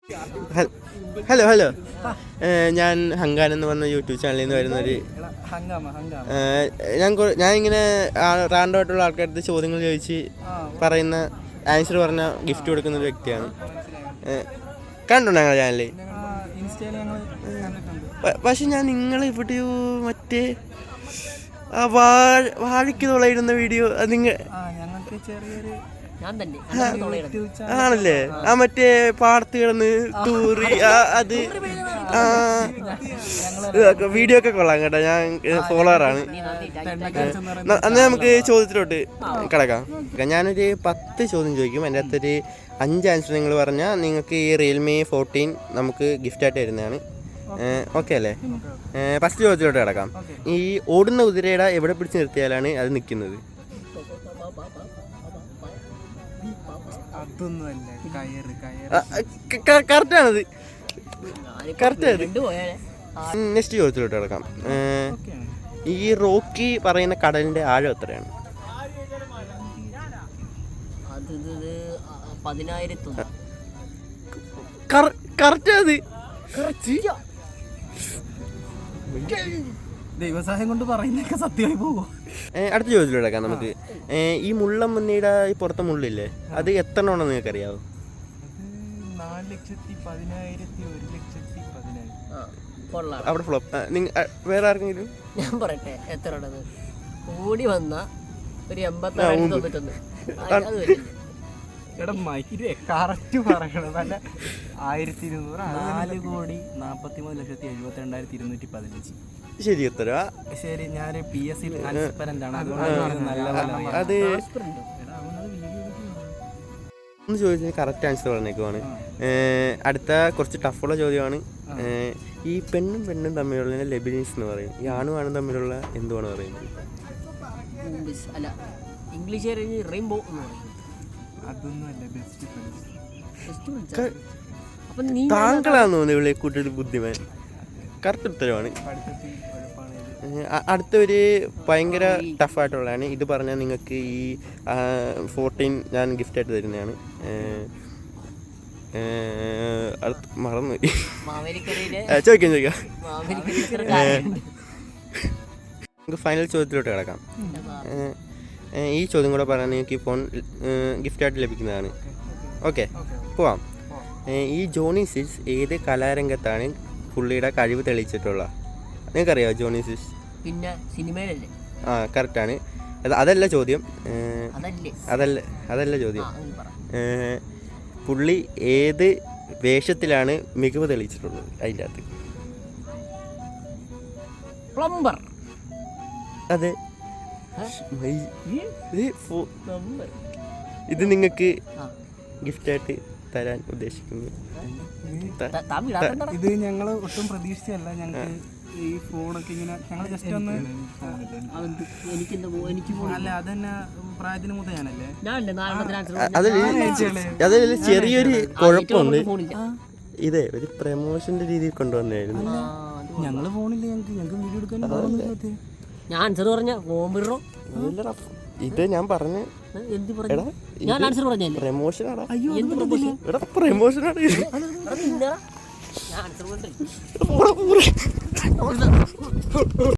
Hello hello, ഞാൻ ഹങ്കാൻ എന്ന് പറഞ്ഞ യൂട്യൂബ് ചാനലിൽ നിന്ന് വരുന്നൊരു ഞാൻ ഇങ്ങനെ റാൻഡം ആയിട്ടുള്ള ആൾക്കാരുടെ ചോദ്യങ്ങൾ ചോദിച്ച് പറയുന്ന ആൻസർ പറഞ്ഞ ഗിഫ്റ്റ് കൊടുക്കുന്ന ഒരു വ്യക്തിയാണ്. കണ്ടുണ്ടോ ഞങ്ങളുടെ ചാനലിൽ? പക്ഷെ ഞാൻ നിങ്ങളിവിടെയോ മറ്റേ വാഴയ്ക്ക് തുളയിടുന്ന വീഡിയോ അത് നിങ്ങൾ ആണല്ലേ? ആ മറ്റേ പാടത്ത് കിടന്ന് തൂറി അത് വീഡിയോ ഒക്കെ കൊള്ളാം കേട്ടോ. ഞാൻ ഫോളോവറാണ്. അന്ന് നമുക്ക് ചോദ്യത്തിലോട്ട് കിടക്കാം. ഞാനൊരു 10 ചോദ്യം ചോദിക്കും. എൻ്റെ അകത്തൊരു 5 ആൻസർ നിങ്ങൾ പറഞ്ഞാൽ നിങ്ങൾക്ക് ഈ റിയൽമി 14 നമുക്ക് ഗിഫ്റ്റായിട്ട് തരുന്നതാണ്. ഓക്കെ അല്ലേ? ഫസ്റ്റ് ചോദ്യത്തിലോട്ട് കിടക്കാം. ഈ ഓടുന്ന കുതിരയുടെ എവിടെ പിടിച്ച് നിർത്തിയാലാണ് അത് നിൽക്കുന്നത്? കറക്റ്റാണത്, കറക്റ്റ്. നെക്സ്റ്റ് ചോദ്യത്തിലോട്ട് കിടക്കാം. ഈ റോക്കി പറയുന്ന കടലിന്റെ ആഴം എത്രയാണ്? 10,000. കറക്റ്റ് അത്. ദൈവസഹായം കൊണ്ട് പറയുന്നൊക്കെ സത്യമായി പോകുമോ? അടുത്ത ചോദ്യത്തിലോട്ട് കിടക്കാം നമുക്ക്. ഈ മുള്ളമ്പന്നിയുടെ ഈ പുറത്തെ മുള്ളില്ലേ, അത് എത്ര ഉണ്ടെന്ന് നിങ്ങൾക്ക് അറിയാവോ? 4,10,000, അവിടെ ഫ്ലോപ്പ്. വേറെ ആർക്കെങ്കിലും ഞാൻ പറയട്ടെ എത്ര ഉള്ളത്? കൂടി വന്ന ഒരു 86,091. എടാ മൈരെ കറക്റ്റ് പറയണം. നല്ല 1,200. 4,43,72,215. ശരി എത്ര? ശരി, ഞാൻ PSC ആസ്പിറന്റ് ആണ്. അത് ഒന്ന് ചോദിച്ചാൽ കറക്റ്റ് ആൻസർ പറഞ്ഞേക്കുവാണ്. അടുത്ത കുറച്ച് ടഫുള്ള ചോദ്യമാണ്. ഈ പെണ്ണും തമ്മിലുള്ള ലെബനീസ് എന്ന് പറയും. ഈ ആണും തമ്മിലുള്ള എന്തുവാണ് പറയുന്നത്? അല്ല, ഇംഗ്ലീഷ് റെയിൻബോ എന്ന് പറയും. താങ്കളാന്ന് തോന്നുന്നു ഇവിടെ കൂട്ടൊരു ബുദ്ധിമാൻ. കറക്റ്റ് ഉത്തരവാണ്. അടുത്തൊരു ഭയങ്കര ടഫായിട്ടുള്ളതാണ്. ഇത് പറഞ്ഞാൽ നിങ്ങൾക്ക് ഈ 14 ഞാൻ ഗിഫ്റ്റായിട്ട് തരുന്നതാണ്. മറന്നു ചോദിക്കാം. നമുക്ക് ഫൈനൽ ചോദ്യത്തിലോട്ട് കിടക്കാം. ഈ ചോദ്യം കൂടെ പറഞ്ഞാൽ നിങ്ങൾക്ക് ഈ ഫോൺ ഗിഫ്റ്റായിട്ട് ലഭിക്കുന്നതാണ്. ഓക്കെ, പോവാം. ഈ ജോണി സിസ് ഏത് കലാരംഗത്താണ് പുള്ളിയുടെ കഴിവ് തെളിയിച്ചിട്ടുള്ളത്? നിങ്ങൾക്കറിയാമോ ജോണി സിസ്? പിന്നെ സിനിമയിലല്ലേ? കറക്റ്റാണ്. അതല്ല ചോദ്യം. അതല്ല ചോദ്യം. പുള്ളി ഏത് വേഷത്തിലാണ് മികവ് തെളിയിച്ചിട്ടുള്ളത് അതിൻ്റെ അകത്ത്? പ്ലംബർ. അതെ. ഇത് നിങ്ങൾക്ക് ഗിഫ്റ്റായിട്ട് തരാൻ ഉദ്ദേശിക്കുന്നു. ഇത് ഞങ്ങൾ ഒട്ടും പ്രതീക്ഷിച്ചല്ല. ഞങ്ങൾക്ക് ഈ ഫോണൊക്കെ ഇങ്ങനെ ഞങ്ങൾ ജസ്റ്റ് ഒന്ന് അല്ല അതന്നെ പ്രായത്തിന് മുതലാണല്ലേ. അതിൽ ചെറിയൊരു കുഴപ്പമുണ്ട്. ഇതേ ഒരു പ്രമോഷന്റെ രീതിയിൽ കൊണ്ടുവന്നായിരുന്നു. ഞങ്ങള് ഫോണില്ല, ഞങ്ങൾക്ക് വീഡിയോ എടുക്കാൻ. ഞാൻ ആൻസർ പറഞ്ഞ ഇത് ഞാൻ പറഞ്ഞു. ഞാൻ ആൻസർ പറഞ്ഞല്ലേ? പ്രമോഷനാണ്. ഞാൻ ആൻസർ